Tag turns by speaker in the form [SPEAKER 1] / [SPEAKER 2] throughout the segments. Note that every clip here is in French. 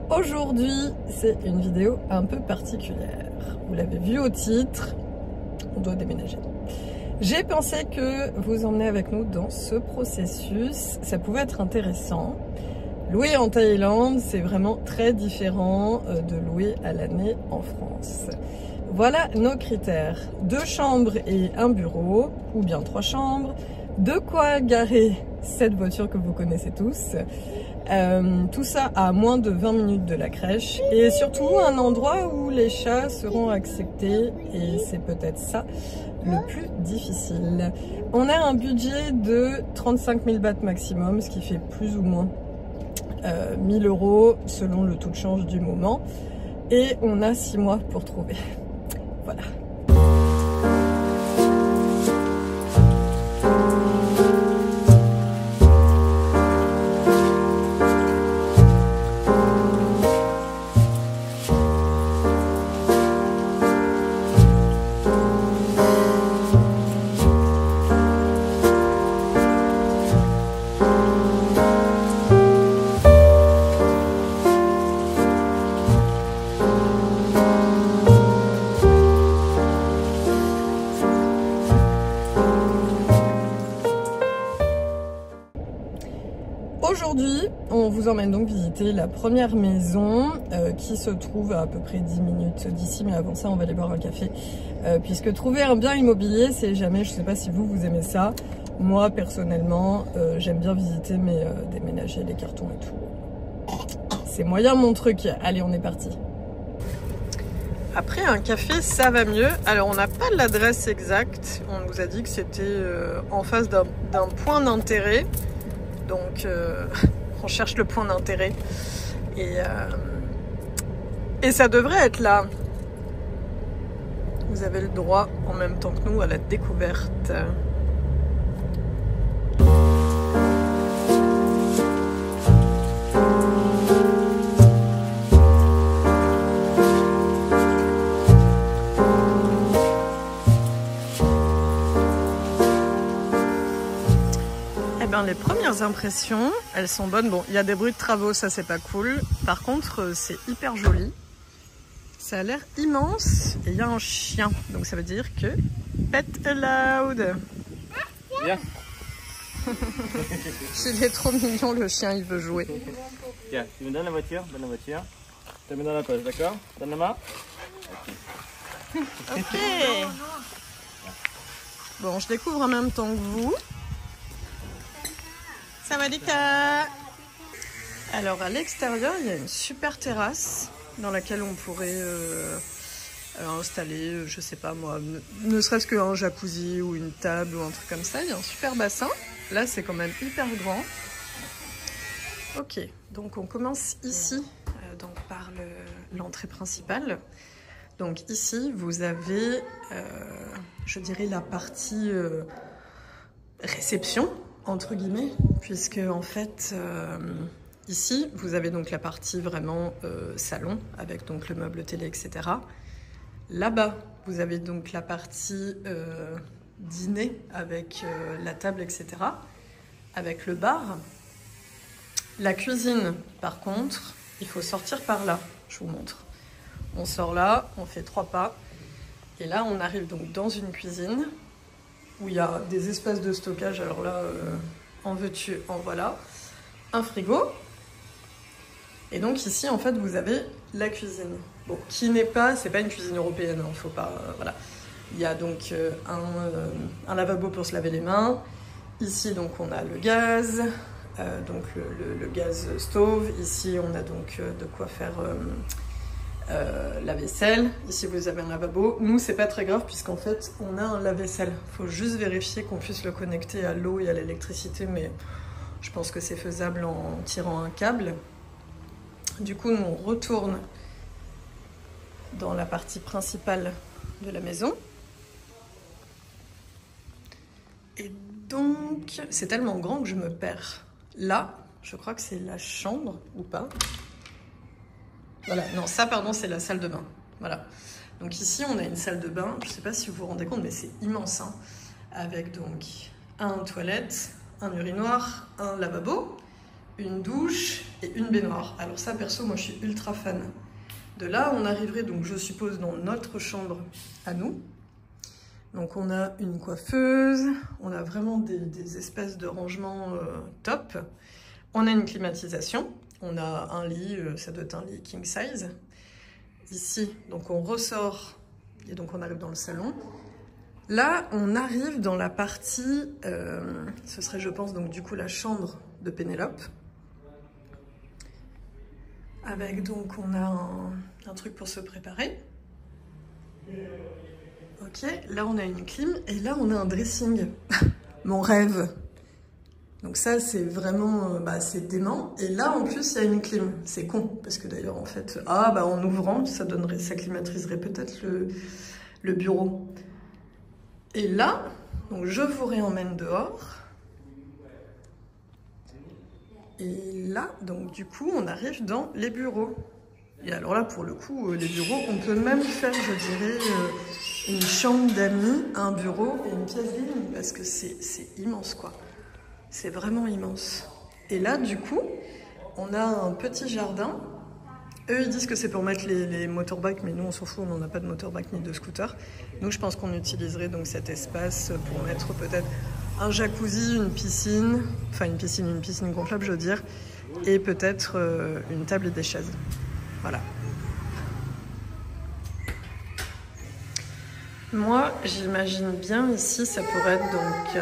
[SPEAKER 1] Aujourd'hui, c'est une vidéo un peu particulière. Vous l'avez vu au titre, on doit déménager. J'ai pensé que vous emmener avec nous dans ce processus, ça pouvait être intéressant. Louer en Thaïlande, c'est vraiment très différent de louer à l'année en France. Voilà nos critères. 2 chambres et un bureau, ou bien 3 chambres. De quoi garer cette voiture que vous connaissez tous. Tout ça à moins de 20 minutes de la crèche. Et surtout un endroit où les chats seront acceptés. Et c'est peut-être ça le plus difficile. On a un budget de 35 000 bahts maximum, ce qui fait plus ou moins 1000 € selon le taux de change du moment. Et on a 6 mois pour trouver. Voilà. Aujourd'hui, on vous emmène donc visiter la première maison qui se trouve à peu près 10 minutes d'ici, mais avant ça on va aller boire un café puisque trouver un bien immobilier c'est jamais, je sais pas si vous aimez ça, moi personnellement j'aime bien visiter mais déménager les cartons et tout, c'est moyen mon truc. Allez, on est parti. Après un café ça va mieux. Alors on n'a pas l'adresse exacte, on nous a dit que c'était en face d'un point d'intérêt. Donc on cherche le point d'intérêt et ça devrait être là. Vous avez le droit en même temps que nous à la découverte. Les premières impressions, elles sont bonnes. Bon, il y a des bruits de travaux, ça c'est pas cool. Par contre, c'est hyper joli. Ça a l'air immense et il y a un chien. Donc ça veut dire que pet allowed.
[SPEAKER 2] Bien.
[SPEAKER 1] Il est trop mignon le chien, il veut jouer.
[SPEAKER 2] Tiens, tu me donnes la voiture, donne la voiture. Tu la mets dans la poche, d'accord? Donne la main.
[SPEAKER 1] Ok. Bon, je découvre en même temps que vous. Sawadika. Alors à l'extérieur, il y a une super terrasse dans laquelle on pourrait installer, je sais pas moi, ne serait-ce qu'un jacuzzi ou une table ou un truc comme ça. Il y a un super bassin. Là, c'est quand même hyper grand. Ok, donc on commence ici, donc par l'entrée principale. Donc ici, vous avez, je dirais, la partie réception, entre guillemets, puisque en fait ici vous avez donc la partie vraiment salon avec donc le meuble télé, etc. Là-bas vous avez donc la partie dîner avec la table, etc. avec le bar. La cuisine par contre, il faut sortir par là, je vous montre. On sort là, on fait 3 pas et là on arrive donc dans une cuisine où il y a des espaces de stockage. Alors là, en veux-tu, en voilà. Un frigo. Et donc ici, en fait, vous avez la cuisine. Bon, qui n'est pas, c'est pas une cuisine européenne, hein, faut pas, voilà. Il y a donc un lavabo pour se laver les mains. Ici, donc, on a le gaz, donc le gaz stove. Ici, on a donc de quoi faire la vaisselle. Ici vous avez un lavabo. Nous c'est pas très grave puisqu'en fait on a un lave-vaisselle. Faut juste vérifier qu'on puisse le connecter à l'eau et à l'électricité, mais je pense que c'est faisable en tirant un câble. Du coup nous on retourne dans la partie principale de la maison. Et donc c'est tellement grand que je me perds. Là je crois que c'est la chambre ou pas. Voilà, non, ça, pardon, c'est la salle de bain. Voilà. Donc ici, on a une salle de bain. Je ne sais pas si vous vous rendez compte, mais c'est immense. Hein, avec donc un toilette, un urinoir, un lavabo, une douche et une baignoire. Alors ça, perso, moi je suis ultra fan. De là, on arriverait donc, je suppose, dans notre chambre à nous. Donc on a une coiffeuse, on a vraiment des espèces de rangements top. On a une climatisation, on a un lit, ça doit être un lit king size. Ici, donc on ressort et donc on arrive dans le salon. Là, on arrive dans la partie, ce serait je pense donc du coup la chambre de Pénélope. Avec donc on a un truc pour se préparer. Ok, là on a une clim et là on a un dressing. Mon rêve. Donc ça c'est vraiment, c'est dément. Et là en plus il y a une clim. C'est con parce que d'ailleurs en fait, en ouvrant ça climatiserait peut-être le bureau. Et là, donc je vous réemmène dehors. Et là, donc du coup, on arrive dans les bureaux. Et alors là, pour le coup, les bureaux, on peut même faire, je dirais, une chambre d'amis, un bureau et une pièce gaming, parce que c'est immense, quoi. C'est vraiment immense. Et là, du coup, on a un petit jardin. Eux, ils disent que c'est pour mettre les motorbikes, mais nous, on s'en fout, on n'en a pas de motorbike ni de scooter. Nous, je pense qu'on utiliserait donc cet espace pour mettre peut-être un jacuzzi, une piscine gonflable, je veux dire, et peut-être une table et des chaises. Voilà. Moi, j'imagine bien ici, ça pourrait être donc...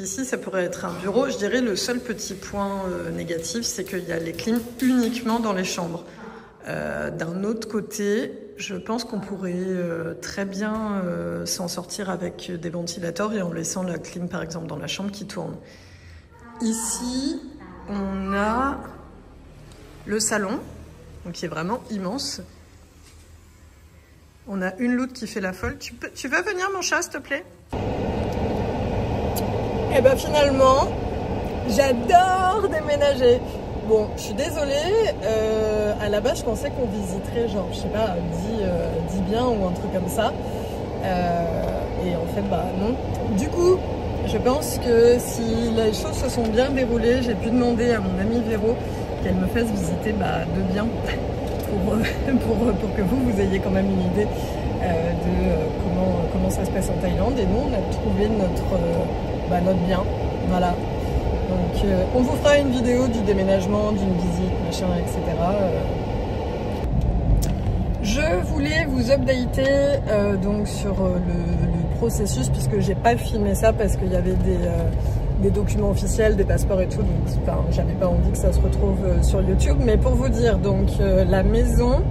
[SPEAKER 1] ici, ça pourrait être un bureau. Je dirais le seul petit point négatif, c'est qu'il y a les clims uniquement dans les chambres. D'un autre côté, je pense qu'on pourrait très bien s'en sortir avec des ventilateurs et en laissant la clim, par exemple, dans la chambre qui tourne. Ici, on a le salon, donc qui est vraiment immense. On a une loutre qui fait la folle. Tu veux venir, mon chat, s'il te plaît ? Et ben finalement, j'adore déménager. Bon, je suis désolée, à la base je pensais qu'on visiterait genre, je sais pas, 10 biens ou un truc comme ça. Et en fait, non. Du coup, je pense que si les choses se sont bien déroulées, j'ai pu demander à mon amie Véro qu'elle me fasse visiter 2 biens pour que vous ayez quand même une idée de comment ça se passe en Thaïlande. Et nous, on a trouvé notre bien, voilà. Donc on vous fera une vidéo du déménagement, d'une visite, machin, etc. Je voulais vous updater donc sur le processus, puisque j'ai pas filmé ça parce qu'il y avait des documents officiels, des passeports et tout, donc j'avais pas envie que ça se retrouve sur YouTube. Mais pour vous dire, donc la maison,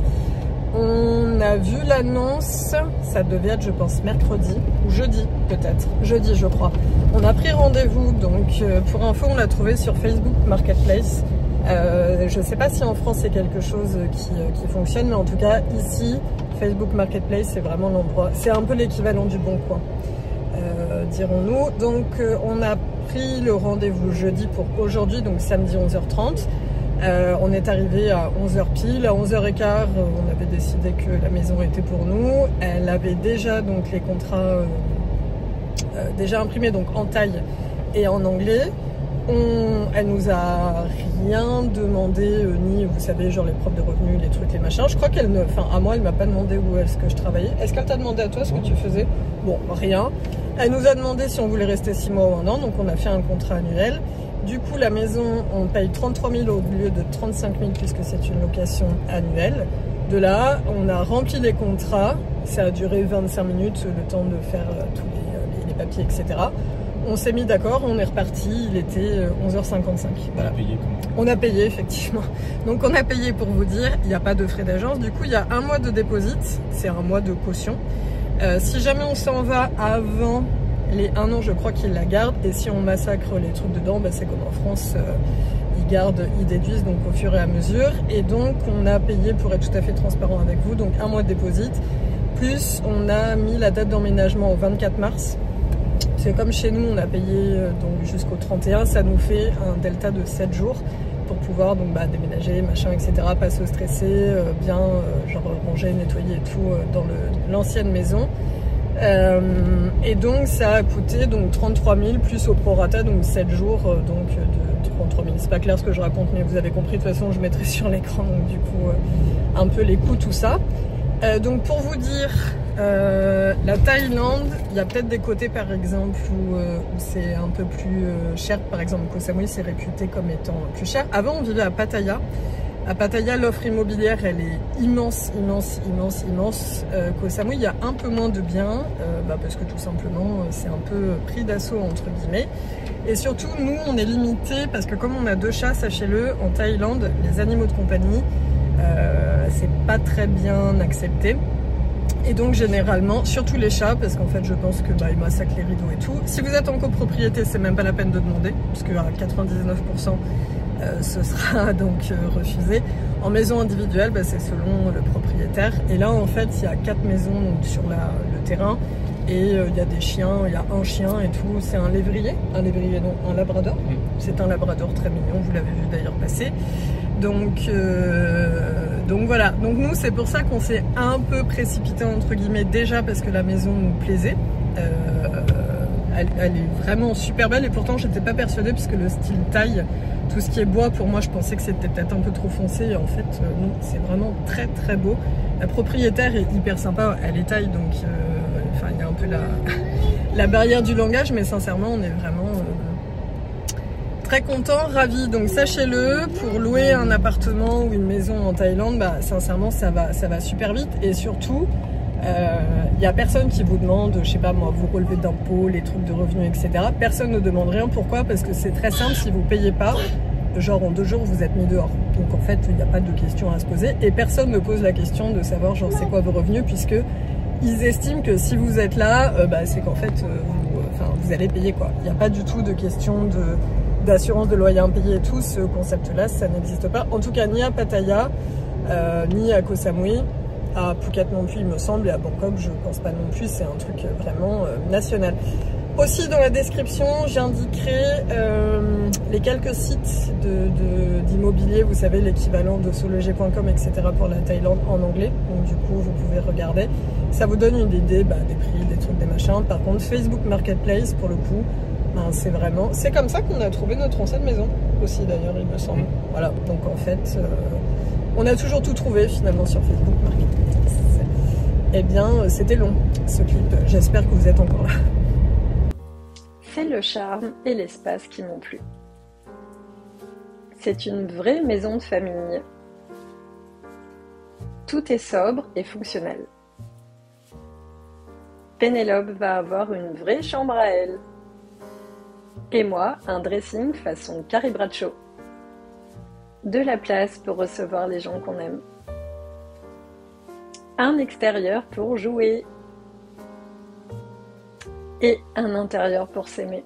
[SPEAKER 1] on a vu l'annonce, ça devait être je pense mercredi ou jeudi peut-être, jeudi je crois. On a pris rendez-vous, donc pour info on l'a trouvé sur Facebook Marketplace. Je sais pas si en France c'est quelque chose qui fonctionne, mais en tout cas ici Facebook Marketplace c'est vraiment l'endroit, c'est un peu l'équivalent du Bon Coin, dirons-nous. Donc on a pris le rendez-vous jeudi pour aujourd'hui, donc samedi 11h30. On est arrivé à 11h pile, à 11h15 on avait décidé que la maison était pour nous. Elle avait déjà donc les contrats déjà imprimés donc en thaï et en anglais. Elle nous a rien demandé, ni vous savez genre les preuves de revenus, les trucs, les machins. Je crois qu'elle ne, à moi elle m'a pas demandé où est-ce que je travaillais. Est-ce qu'elle t'a demandé à toi ce que tu faisais? Bon, rien. Elle nous a demandé si on voulait rester 6 mois ou 1 an, donc on a fait un contrat annuel. Du coup, la maison, on paye 33 000 au lieu de 35 000 puisque c'est une location annuelle. De là, on a rempli les contrats. Ça a duré 25 minutes, le temps de faire tous les papiers, etc. On s'est mis d'accord, on est reparti. Il était 11h55. Voilà. On a payé comment? On a payé, effectivement. Donc, on a payé pour vous dire. Il n'y a pas de frais d'agence. Du coup, il y a 1 mois de dépôt. C'est 1 mois de caution. Si jamais on s'en va avant les 1 an, je crois qu'ils la gardent. Et si on massacre les trucs dedans, c'est comme en France, ils déduisent donc au fur et à mesure. Et donc, on a payé, pour être tout à fait transparent avec vous, donc 1 mois de dépôt. Plus, on a mis la date d'emménagement au 24 mars. Parce que comme chez nous, on a payé donc jusqu'au 31, ça nous fait un delta de 7 jours pour pouvoir donc, déménager, machin, etc. Pas se stresser, bien genre ranger, nettoyer et tout dans l'ancienne maison. Et donc ça a coûté donc 33 000 plus au prorata, donc 7 jours donc de raconte trop, mais c'est pas clair ce que je raconte, mais vous avez compris, de toute façon je mettrai sur l'écran, donc du coup un peu les coûts, tout ça. Donc pour vous dire, la Thaïlande, il y a peut-être des côtés par exemple où c'est un peu plus cher. Par exemple, Koh Samui c'est réputé comme étant plus cher. Avant on vivait à Pattaya. À Pattaya, l'offre immobilière elle est immense, immense, immense, immense. Koh Samui, il y a un peu moins de biens, parce que tout simplement c'est un peu pris d'assaut entre guillemets. Et surtout nous on est limité parce que comme on a 2 chats, sachez-le, en Thaïlande, les animaux de compagnie, c'est pas très bien accepté. Et donc généralement, surtout les chats, parce qu'en fait je pense que ils massacrent les rideaux et tout. Si vous êtes en copropriété, c'est même pas la peine de demander, parce que à 99% ce sera donc refusé. En maison individuelle, c'est selon le propriétaire. Et là en fait il y a 4 maisons donc, sur le terrain. Et il y a des chiens, il y a un chien et tout. C'est un lévrier non, un labrador. C'est un labrador très mignon, vous l'avez vu d'ailleurs passer. Donc voilà, donc nous c'est pour ça qu'on s'est un peu précipité entre guillemets déjà parce que la maison nous plaisait. Elle est vraiment super belle et pourtant j'étais pas persuadée parce que le style taille, tout ce qui est bois pour moi je pensais que c'était peut-être un peu trop foncé et en fait non, c'est vraiment très très beau. La propriétaire est hyper sympa, elle est taille donc il y a un peu la barrière du langage mais sincèrement on est vraiment très content, ravi. Donc sachez-le, pour louer un appartement ou une maison en Thaïlande, sincèrement ça va super vite et surtout il n'y a personne qui vous demande, je sais pas moi, vous relevez d'impôts, les trucs de revenus, etc. Personne ne demande rien. Pourquoi? Parce que c'est très simple, si vous payez pas, genre en 2 jours vous êtes mis dehors. Donc en fait il n'y a pas de question à se poser et personne ne pose la question de savoir genre c'est quoi vos revenus puisque ils estiment que si vous êtes là, c'est qu'en fait vous allez payer quoi. Il n'y a pas du tout de question d'assurance de loyer impayé et tout, ce concept-là, ça n'existe pas. En tout cas, ni à Pattaya, ni à Koh Samui, à Phuket non plus, il me semble, et à Bangkok, je pense pas non plus, c'est un truc vraiment national. Aussi, dans la description, j'indiquerai les quelques sites d'immobilier, vous savez, l'équivalent de sologer.com, etc. pour la Thaïlande en anglais. Donc du coup, vous pouvez regarder. Ça vous donne une idée des prix, des trucs, des machins. Par contre, Facebook Marketplace, pour le coup, c'est comme ça qu'on a trouvé notre ancienne maison aussi d'ailleurs il me semble. Voilà, donc en fait on a toujours tout trouvé finalement sur Facebook Marketplace. Eh bien c'était long ce clip, j'espère que vous êtes encore là.
[SPEAKER 3] C'est le charme et l'espace qui m'ont plu. C'est une vraie maison de famille. Tout est sobre et fonctionnel. Pénélope va avoir une vraie chambre à elle. Et moi, un dressing façon Carrie Bradshaw. De la place pour recevoir les gens qu'on aime. Un extérieur pour jouer. Et un intérieur pour s'aimer.